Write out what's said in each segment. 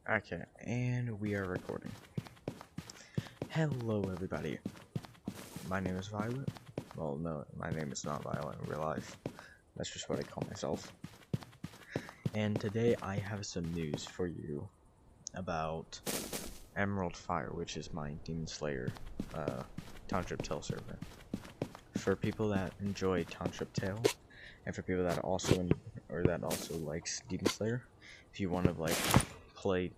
Okay, and we are recording. Hello, everybody. My name is Violet. Well, no, my name is not Violet in real life. That's just what I call myself. And today I have some news for you about Emerald Fire, which is my Demon Slayer Township Tale server. For people that enjoy Township Tale, and for people that also likes Demon Slayer, if you want to play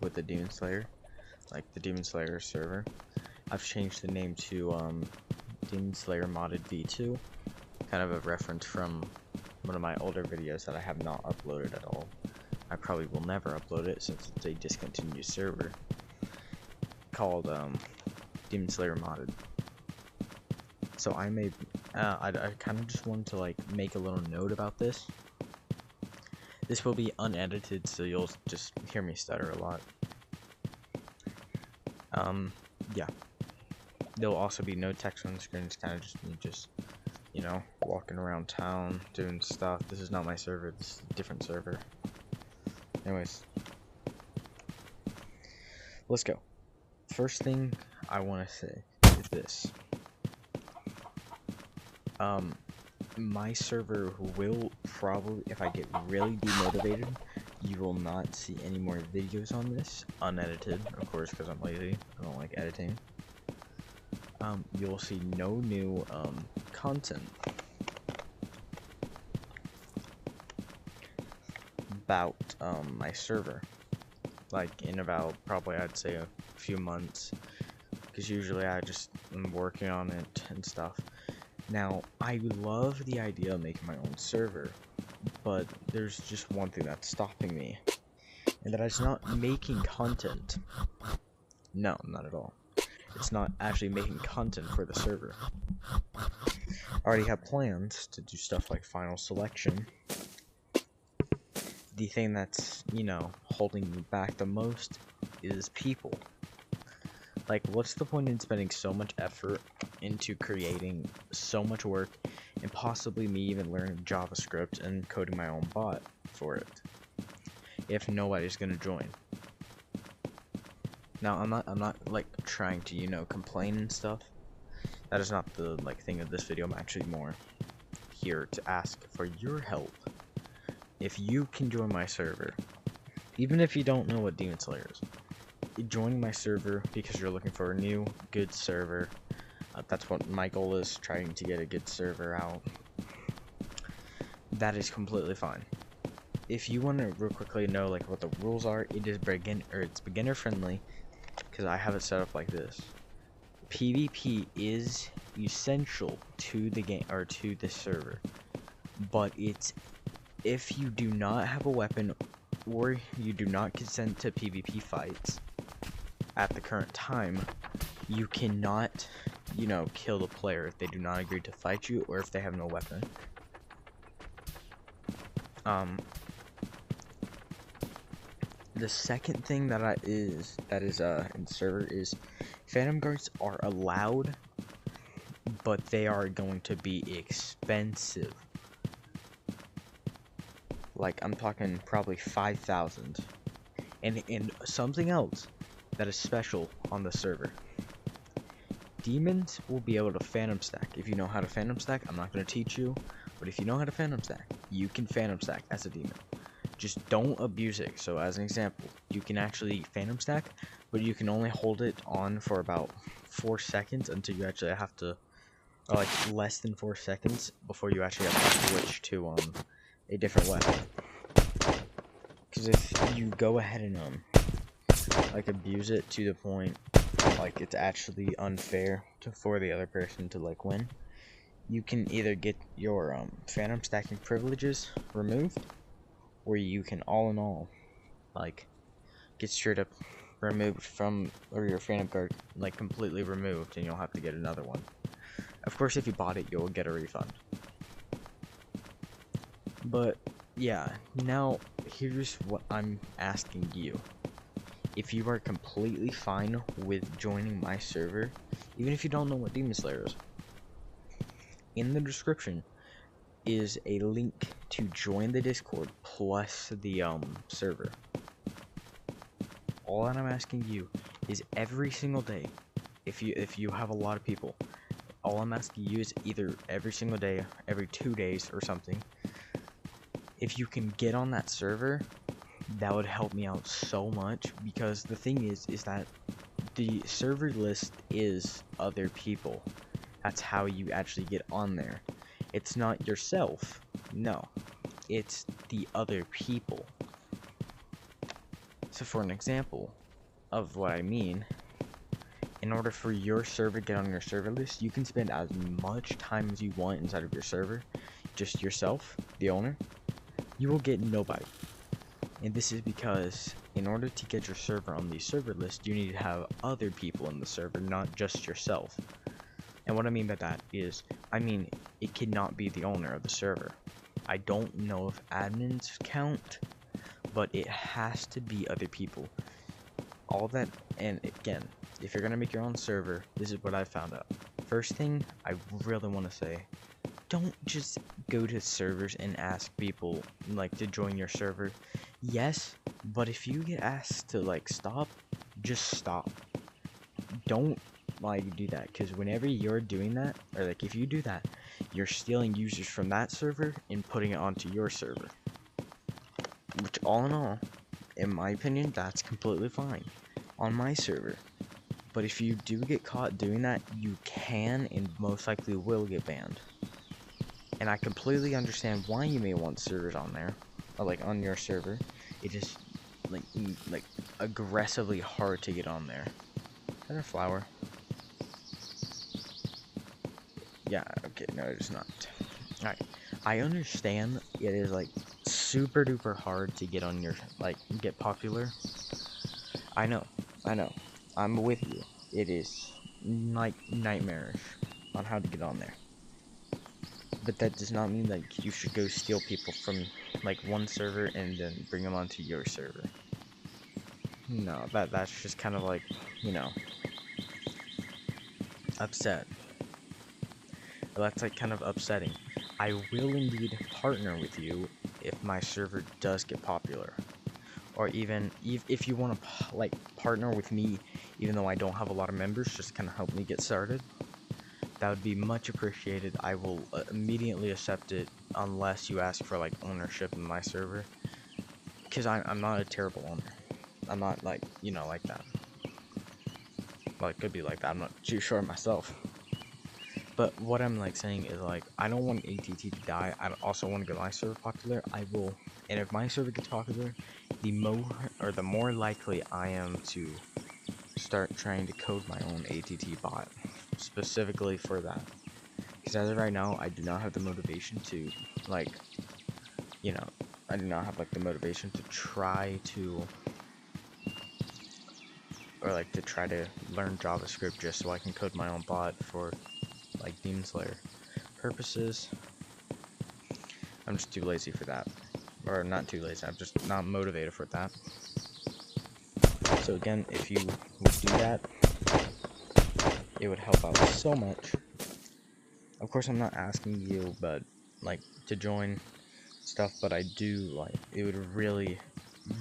with the Demon Slayer, like the Demon Slayer server, I've changed the name to Demon Slayer Modded V2, kind of a reference from one of my older videos that I have not uploaded at all. I probably will never upload it since it's a discontinued server, called Demon Slayer Modded. So I kind of just wanted to make a little note about this. This will be unedited, so you'll just hear me stutter a lot. Yeah. There'll also be no text on the screen. It's kind of just me you know, walking around town, doing stuff. This is not my server. This is a different server. Anyways. Let's go. First thing I want to say is this. My server will probably, if I get really demotivated, you will not see any more videos on this, unedited, of course, because I'm lazy. I don't like editing. You'll see no new, content about, my server, in about, probably, I'd say a few months, because usually I just am working on it and stuff. Now, I love the idea of making my own server, but there's just one thing that's stopping me, and that is not making content. No, not at all. It's not actually making content for the server. I already have plans to do stuff like final selection. The thing that's, holding me back the most is people. What's the point in spending so much effort into creating so much work and possibly me even learning JavaScript and coding my own bot for it if nobody's gonna join? Now, I'm not trying to, complain and stuff. That is not the thing of this video. I'm actually more here to ask for your help. If you can join my server, even if you don't know what Demon Slayer is, joining my server because you're looking for a new good server. That's what my goal is, trying to get a good server out. That is completely fine. If you want to real quickly know what the rules are, it's beginner friendly, because I have it set up like this. PvP is essential to the game, or to the server, but it's if you do not have a weapon or you do not consent to PvP fights at the current time, you cannot, kill the player if they do not agree to fight you or if they have no weapon. The second thing that is in the server is Phantom Guards are allowed, but they are going to be expensive. I'm talking probably 5,000. And something else that is special on the server. Demons will be able to phantom stack. If you know how to phantom stack, I'm not going to teach you, but if you know how to phantom stack, you can phantom stack as a demon. Just don't abuse it. So as an example, you can actually phantom stack, but you can only hold it on for about 4 seconds until you actually have to, less than 4 seconds before you actually have to switch to a different weapon. Because if you go ahead and abuse it to the point it's actually unfair for the other person to win, you can either get your phantom stacking privileges removed, or you can all in all get straight up removed from, or your phantom guard completely removed, and you'll have to get another one. Of course, if you bought it, you'll get a refund. But yeah, now here's what I'm asking you. If you are completely fine with joining my server, even if you don't know what Demon Slayer is, in the description is a link to join the Discord plus the server. all that I'm asking you is every single day, if you have a lot of people, all I'm asking you is either every single day, every 2 days or something, if you can get on that server, that would help me out so much, because the thing is that the server list is other people. That's how you actually get on there. It's not yourself. No. It's the other people. So for an example of what I mean, in order for your server to get on your server list, you can spend as much time as you want inside of your server, just yourself, the owner. You will get nobody. And this is because in order to get your server on the server list, you need to have other people in the server, not just yourself. And what I mean by that is, I mean, it cannot be the owner of the server. I don't know if admins count, but it has to be other people. All that, and again, if you're gonna make your own server, this is what I found out. First thing I really want to say, don't just go to servers and ask people like to join your server. Yes, but if you get asked to like stop, just stop. Don't like do that, because whenever you're doing that, or like if you do that, you're stealing users from that server and putting it onto your server. Which all in all, in my opinion, that's completely fine on my server. But if you do get caught doing that, you can and most likely will get banned. And I completely understand why you may want servers on there, or like on your server. It is like aggressively hard to get on there. Is that a flower? Yeah, okay, no, it's not. Alright, I understand it is like super duper hard to get on your, like, get popular. I know, I'm with you. It is like nightmarish on how to get on there. But that does not mean like you should go steal people from like one server and then bring them onto your server. No, that's just kind of like, you know, upset. That's like kind of upsetting. I will indeed partner with you if my server does get popular, or even if you want to like partner with me, even though I don't have a lot of members, just kind of help me get started. That would be much appreciated. I will immediately accept it unless you ask for like ownership in my server, because I'm not a terrible owner. I'm not like, you know, like that. Well, it could be like that. I'm not too sure myself. But what I'm like saying is like, I don't want ATT to die. I also want to get my server popular. I will, and if my server gets popular, the more likely I am to start trying to code my own ATT bot specifically for that. Because as of right now, I do not have the motivation to, like, you know, I do not have like the motivation to try to, or like to try to learn JavaScript just so I can code my own bot for like Demon Slayer purposes. I'm just too lazy for that. Or not too lazy, I'm just not motivated for that. So again, if you would do that, it would help out so much. Of course, I'm not asking you, but like to join stuff, but I do like it would really,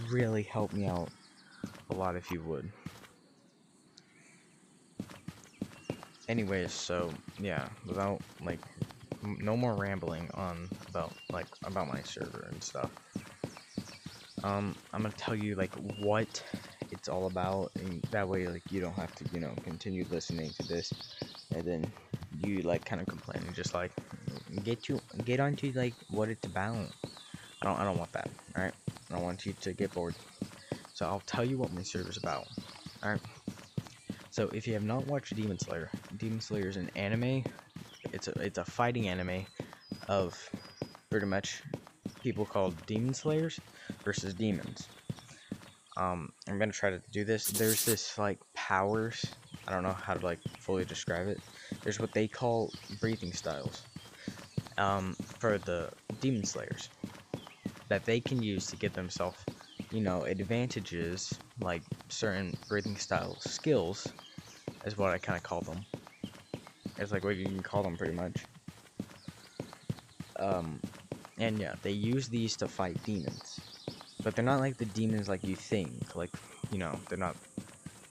really help me out a lot if you would. Anyways, so yeah, without like no more rambling on about my server and stuff. I'm gonna tell you like what it's all about, and that way like you don't have to, you know, continue listening to this and then you like kind of complain and just like get onto like what it's about. I don't want that. All right, I don't want you to get bored. So I'll tell you what my server's about. All right. So if you have not watched Demon Slayer, Demon Slayer is an anime. It's a fighting anime of pretty much people called Demon Slayers versus demons. I'm gonna try to do this. There's this like powers. I don't know how to like fully describe it. There's what they call breathing styles. For the Demon Slayers that they can use to get themselves, you know, advantages, like certain breathing style skills, is what I kind of call them. It's like what you can call them pretty much. And yeah, they use these to fight demons. but they're not like the demons like you think. Like, you know, they're not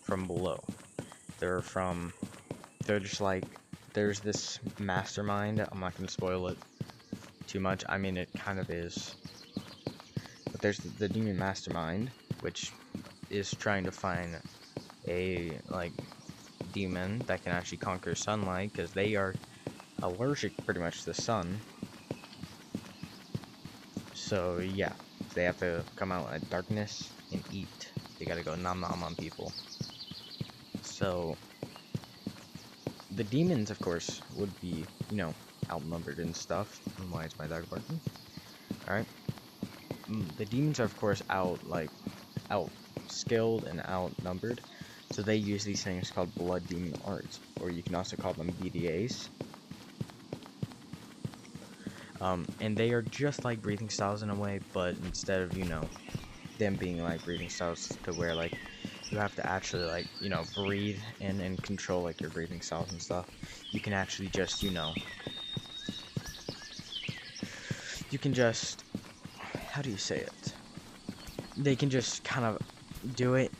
from below. They're from, they're just like, there's this mastermind. I'm not going to spoil it too much. I mean, it kind of is. But there's the demon mastermind, which is trying to find a, like, demon that can actually conquer sunlight, because they are allergic pretty much to the sun. So, yeah, they have to come out at darkness and eat. They gotta go nom nom on people. So, the demons, of course, would be, you know, outnumbered and stuff. And why is my dog barking? Alright. The demons are, of course, out skilled and outnumbered. So they use these things called blood demon arts, or you can also call them BDAs. And they are just like breathing styles in a way, but instead of, you know, them being like breathing styles to where, like, you have to actually, like, you know, breathe in and control, like, your breathing styles and stuff. You can actually just, you know, you can just, how do you say it? They can just kind of do it,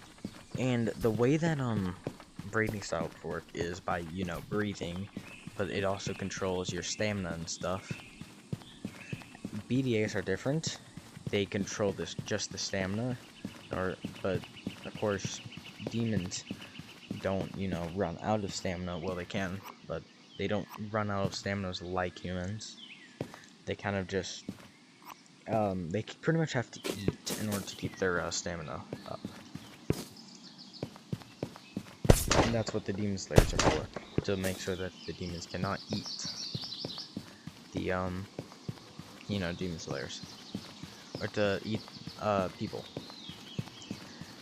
and the way that, breathing style would work is by, you know, breathing, but it also controls your stamina and stuff. BDAs are different. They control just the stamina, but of course, demons don't, you know, run out of stamina. Well, they can, but they don't run out of stamina like humans. They kind of just, they pretty much have to eat in order to keep their stamina up. And that's what the demon slayers are for, to make sure that the demons cannot eat the, you know, demon slayers, or to eat, people.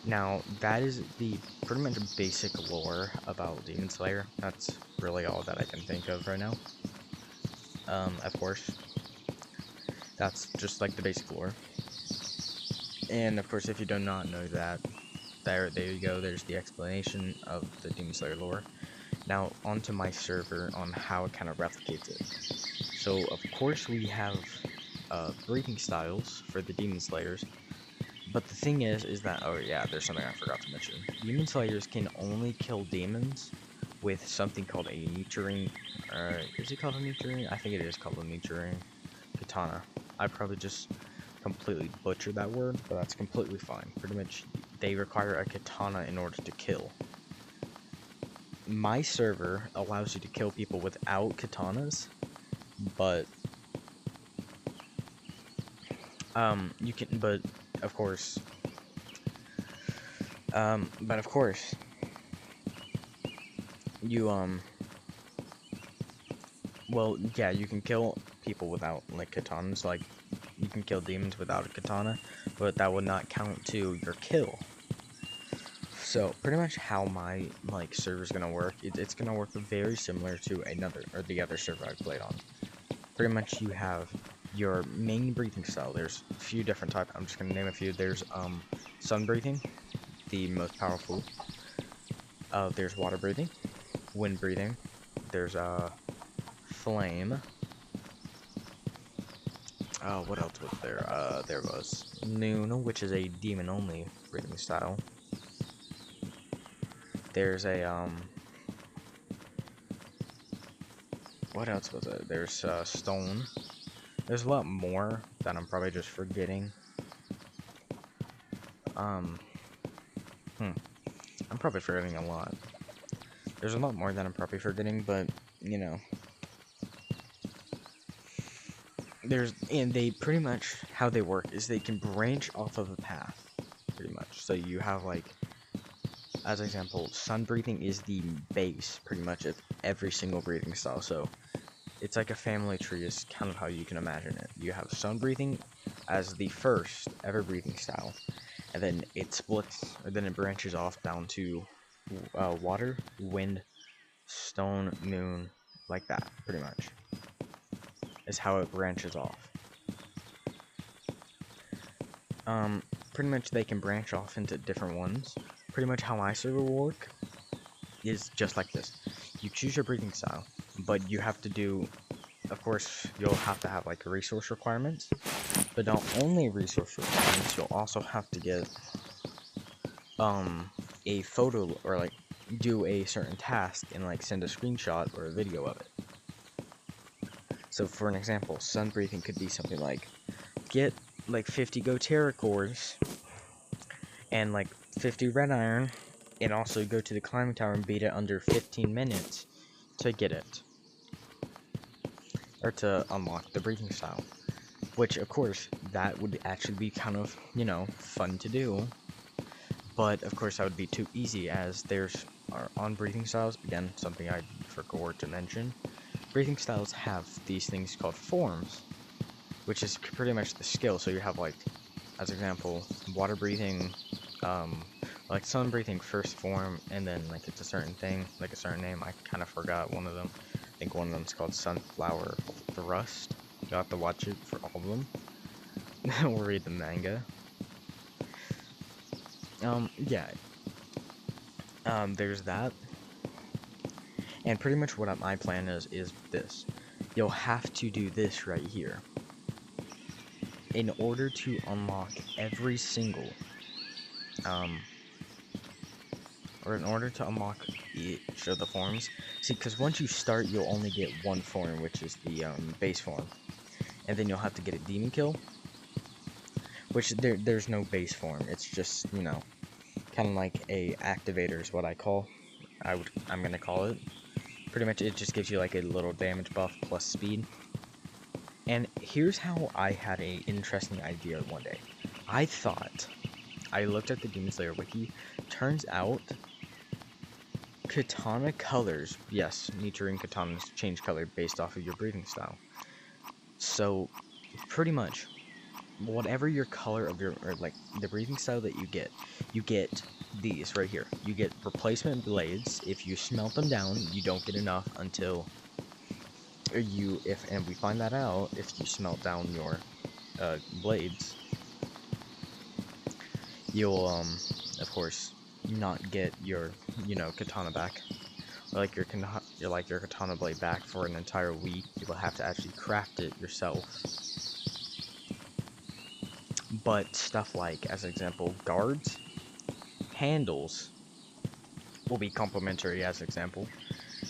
Now, that is the pretty much basic lore about Demon Slayer. That's really all that I can think of right now. Of course, that's just like the basic lore. And of course, if you do not know that, there you go, there's the explanation of the Demon Slayer lore. Now, onto my server on how it kind of replicates it. So, of course, we have breathing styles for the Demon Slayers. But the thing is that, oh yeah, there's something I forgot to mention. Demon Slayers can only kill demons with something called a neutrine, is it called a neutrine? I think it is called a neutrine katana. I probably just completely butchered that word, but that's completely fine. Pretty much, they require a katana in order to kill. My server allows you to kill people without katanas, but, you can, but, of course, you, well, yeah, you can kill people without, like, katanas, like, you can kill demons without a katana, but that would not count to your kill. So, pretty much how my, like, server's gonna work, it's gonna work very similar to the other server I played on. Pretty much you have your main breathing style. There's a few different types. I'm just gonna name a few. There's, sun breathing, the most powerful. There's water breathing, wind breathing, there's, flame. What else was there? There was Noon, which is a demon-only breathing style. There's a, what else was it? There's, Stone. There's a lot more that I'm probably just forgetting. I'm probably forgetting a lot. There's a lot more that I'm probably forgetting, but, you know. And they pretty much, how they work is they can branch off of a path, pretty much. So you have, like, as an example, sun breathing is the base, pretty much, of every single breathing style. So it's like a family tree is kind of how you can imagine it. You have sun breathing as the first ever breathing style, and then it splits, or then it branches off down to water, wind, stone, moon, like that, pretty much, is how it branches off. Pretty much they can branch off into different ones. Pretty much how my server will work is just like this. You choose your breathing style, but you have to do, of course, you'll have to have like resource requirements, but not only resource requirements, you'll also have to get a photo, or like do a certain task and like send a screenshot or a video of it. So for an example, sun breathing could be something like get like 50 Gotera cores and like 50 red iron, and also go to the climbing tower and beat it under 15 minutes to get it, or to unlock the breathing style. Which, of course, that would actually be kind of, you know, fun to do. But, of course, that would be too easy, as there's, on breathing styles, again, something I forgot to mention, breathing styles have these things called forms, which is pretty much the skill. So you have, like, as example, water breathing, like sun breathing first form, and then, like, it's a certain thing, like a certain name. I kind of forgot one of them. I think one of them is called sunflower thrust. You'll have to watch it for all of them. Or read the manga. Yeah. There's that. And pretty much what my plan is this. You'll have to do this right here. In order to unlock every single, or in order to unlock each of the forms. See, because once you start, you'll only get one form, which is the, base form. And then you'll have to get a demon kill. Which, there's no base form. It's just, you know, kind of like a activator is what I'm gonna call it. Pretty much it just gives you like a little damage buff plus speed. And here's how I had a interesting idea one day. I looked at the Demon Slayer wiki. Turns out katana colors, yes, Nichirin katanas change color based off of your breathing style. So pretty much whatever your color of your, or like the breathing style that you get these right here. You get replacement blades. If you smelt them down, you don't get enough until and we find that out if you smelt down your blades, you'll of course not get your, you know, katana back, or like your katana blade back for an entire week. You will have to actually craft it yourself. But stuff like, as an example, guards, handles will be complimentary. As an example,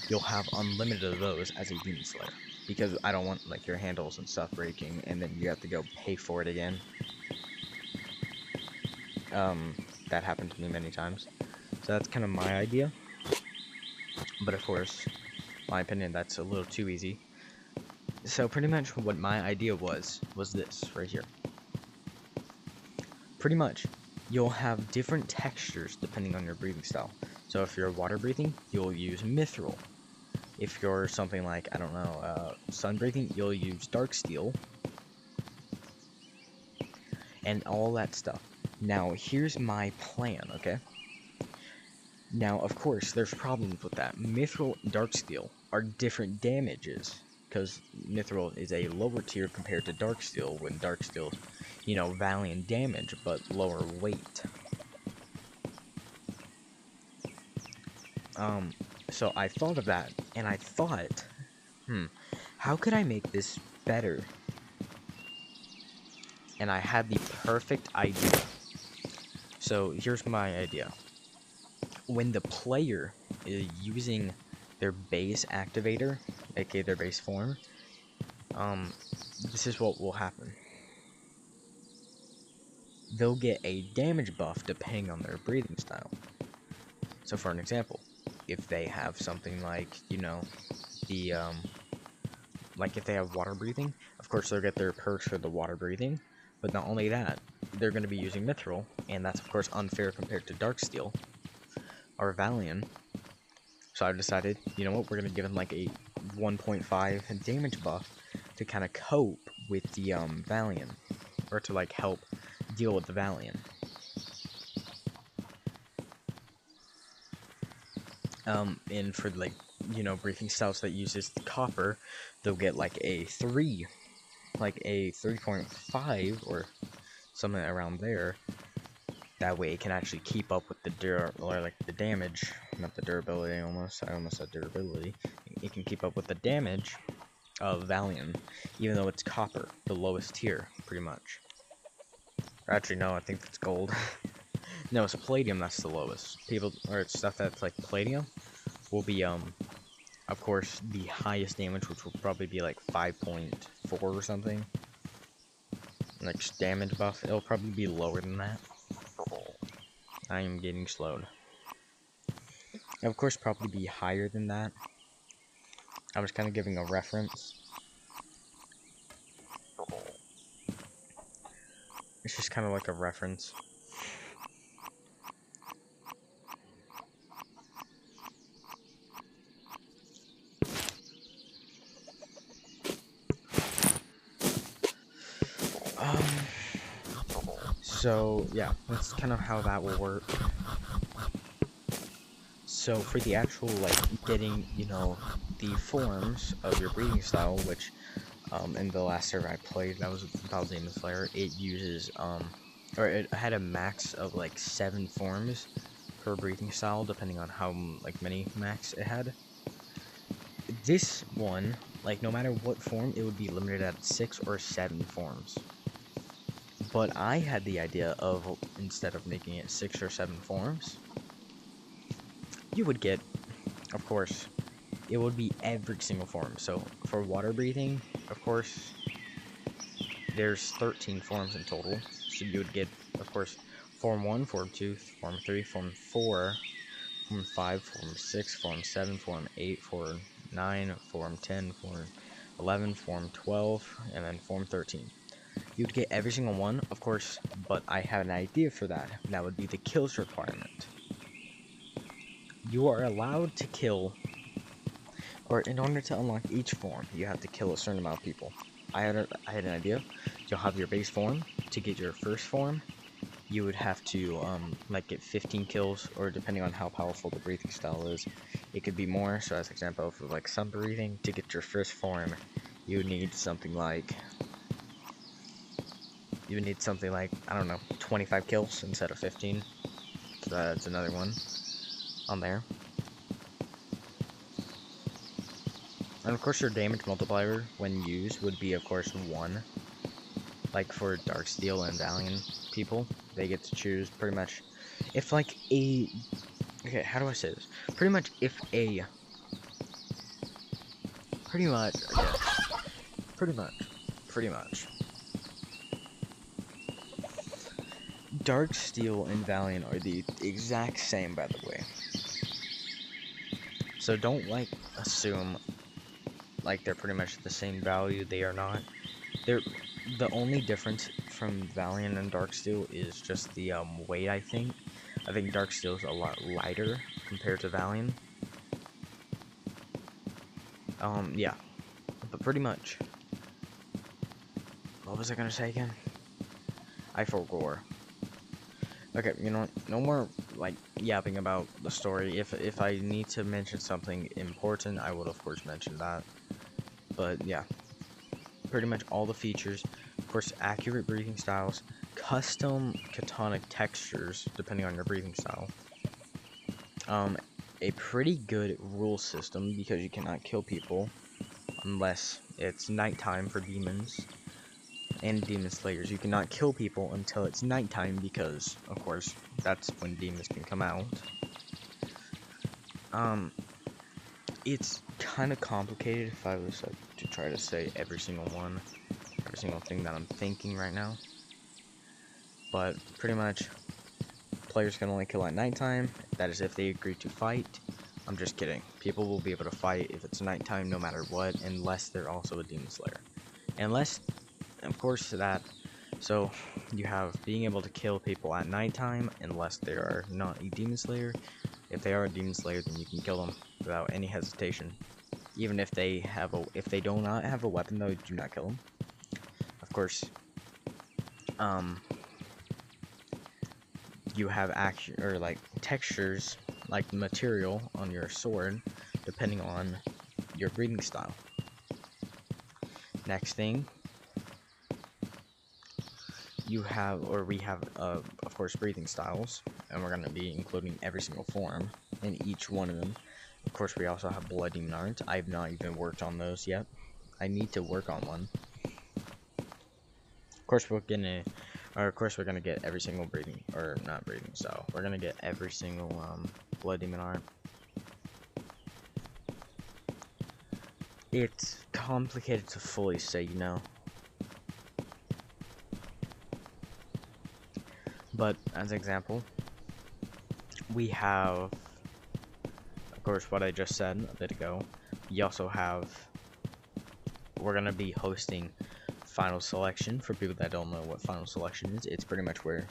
you'll have unlimited of those as a Demon Slayer, because I don't want like your handles and stuff breaking and then you have to go pay for it again. That happened to me many times. So that's kind of my idea. But of course, my opinion, that's a little too easy. So pretty much what my idea was this right here. Pretty much, you'll have different textures depending on your breathing style. So if you're water breathing, you'll use mithril. If you're something like, I don't know, sun breathing, you'll use dark steel. And all that stuff. Now, here's my plan, okay? Now, of course, there's problems with that. Mithril and dark steel are different damages, because mithril is a lower tier compared to dark steel, when dark steel, you know, valiant damage, but lower weight. So I thought of that, and I thought, how could I make this better? And I had the perfect idea. So here's my idea. When the player is using their base activator, aka their base form, this is what will happen. They'll get a damage buff depending on their breathing style. So for an example, if they have something like, you know, the, like if they have water breathing, of course they'll get their perks for the water breathing, but not only that, they're going to be using mithril, and that's of course unfair compared to dark steel, or Valiant. So I decided, you know what, we're going to give them like a 1.5 damage buff to kind of cope with the, Valiant, or to like help deal with the Valiant. And for like, you know, breathing styles that uses copper, they'll get like a 3.5 or something around there. That way it can actually keep up with the the damage, not the durability almost. I almost said durability. It can keep up with the damage Valiant, even though it's copper, the lowest tier, pretty much. Or actually, no, I think it's gold. No, it's palladium that's the lowest. People, or it's stuff that's like palladium, will be, of course, the highest damage, which will probably be like 5.4 or something. Like, damage buff, it'll probably be lower than that. I am getting slowed. Of course, probably be higher than that. I was kind of giving a reference. It's just kind of like a reference. So yeah, that's kind of how that will work. So for the actual, like, getting, you know, the forms of your breeding style, which, in the last server I played, that was Demon Slayer, it uses, or it had a max of, like, 7 forms per breeding style, depending on how, like, many max it had. This one, like, no matter what form, it would be limited at 6 or 7 forms. But I had the idea of, instead of making it 6 or 7 forms, you would get, of course, it would be every single form. So for water breathing, of course, there's 13 forms in total. So you would get, of course, form 1, form 2, form 3, form 4, form 5, form 6, form 7, form 8, form 9, form 10, form 11, form 12, and then form 13. You'd get every single one, of course, but I have an idea for that. That would be the kills requirement. You are allowed to kill, or in order to unlock each form, you have to kill a certain amount of people. I had an idea. You'll have your base form. To get your first form, you would have to, like, get 15 kills, or depending on how powerful the breathing style is, it could be more. So as example, for, like, sun breathing, to get your first form, you would need something like, I don't know, 25 kills instead of 15. So that's another one on there. And of course your damage multiplier when used would be, of course, 1. Like for Darksteel and Valiant people, they get to choose pretty much if, like, a, okay, how do I say this? Pretty much if a, pretty much, I guess, pretty much. Darksteel and Valiant are the exact same, by the way. So don't, like, assume like they're pretty much the same value. They are not. They're, the only difference from Valiant and Darksteel is just the weight, I think. I think Darksteel is a lot lighter compared to Valiant. Yeah. But pretty much. What was I gonna say again? I forgot. Okay, you know what? No more, like, yapping about the story. If I need to mention something important, I would, of course, mention that. But yeah, pretty much all the features. Of course, accurate breathing styles, custom catonic textures depending on your breathing style. A pretty good rule system because you cannot kill people unless it's nighttime for demons and demon slayers. You cannot kill people until it's nighttime because, of course, that's when demons can come out. It's kind of complicated if I was, like, to try to say every single thing that I'm thinking right now. But pretty much, players can only kill at nighttime. That is if they agree to fight. I'm just kidding. People will be able to fight if it's nighttime no matter what, unless they're also a demon slayer. Unless, of course, that. So you have being able to kill people at nighttime unless they are not a demon slayer. If they are a demon slayer, then you can kill them without any hesitation. Even if they have if they do not have a weapon, though, do not kill them. Of course, you have like textures, like material on your sword, depending on your breathing style. Next thing, we have, of course, breathing styles, and we're going to be including every single form in each one of them. Of course, we also have Blood Demon Art. I've not even worked on those yet. I need to work on one. Of course, we're gonna get every single breeding, or not breeding style. We're gonna get every single blood demon art. It's complicated to fully say, you know. But as an example, we have, of course, what I just said a bit ago. We also have, we're gonna be hosting final selection. For people that don't know what final selection is, it's pretty much where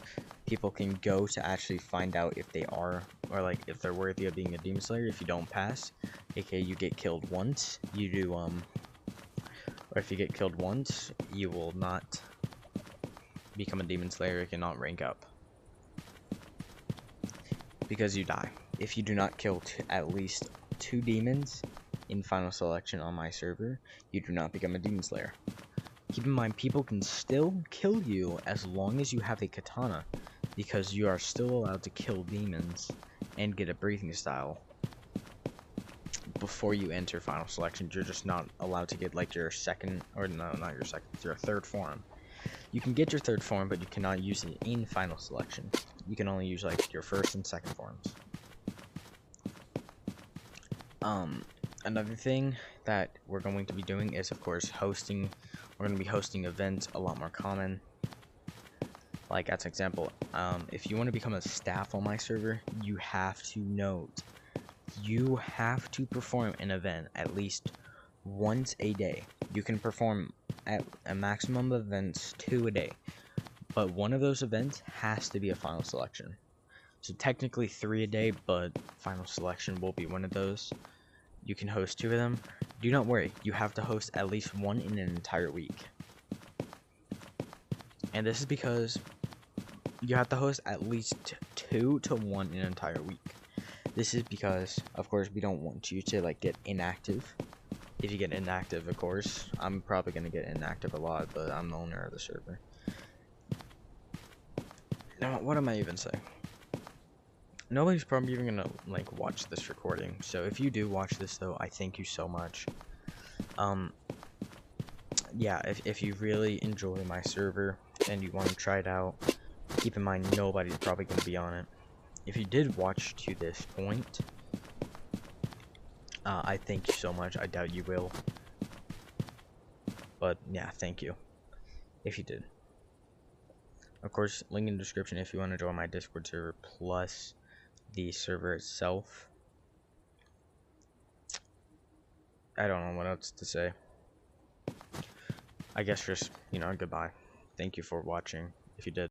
people can go to actually find out if they are, or like if they're worthy of being a demon slayer. If you don't pass, aka you get killed once, you do or if you get killed once, you will not become a demon slayer. You cannot rank up because you die if you do not kill at least 2 demons in final selection on my server. You do not become a demon slayer. Keep in mind, people can still kill you as long as you have a katana, because you are still allowed to kill demons and get a breathing style before you enter final selection. You're just not allowed to get like your second, or no, not your second, your third form. You can get your third form, but you cannot use it in final selection. You can only use like your first and second forms. Another thing that we're going to be doing is, of course, hosting. We're going to be hosting events a lot more common. Like, as an example, if you want to become a staff on my server, you have to note, you have to perform an event at least once a day. You can perform at a maximum of events 2 a day, but one of those events has to be a final selection. So technically 3 a day, but final selection will be one of those. You can host 2 of them. Do not worry, you have to host at least 1 in an entire week. And this is because you have to host at least 2 to 1 in an entire week. This is because, of course, we don't want you to like get inactive. If you get inactive, of course, I'm probably gonna get inactive a lot, but I'm the owner of the server. Now, what am I even saying? Nobody's probably even gonna like watch this recording. So if you do watch this, though, I thank you so much. Yeah, if you really enjoy my server and you want to try it out, keep in mind nobody's probably gonna be on it. If you did watch to this point, I thank you so much. I doubt you will, but yeah, thank you if you did. Of course, link in the description if you want to join my Discord server, plus the server itself. I don't know what else to say. I guess just, you know, goodbye. Thank you for watching, if you did.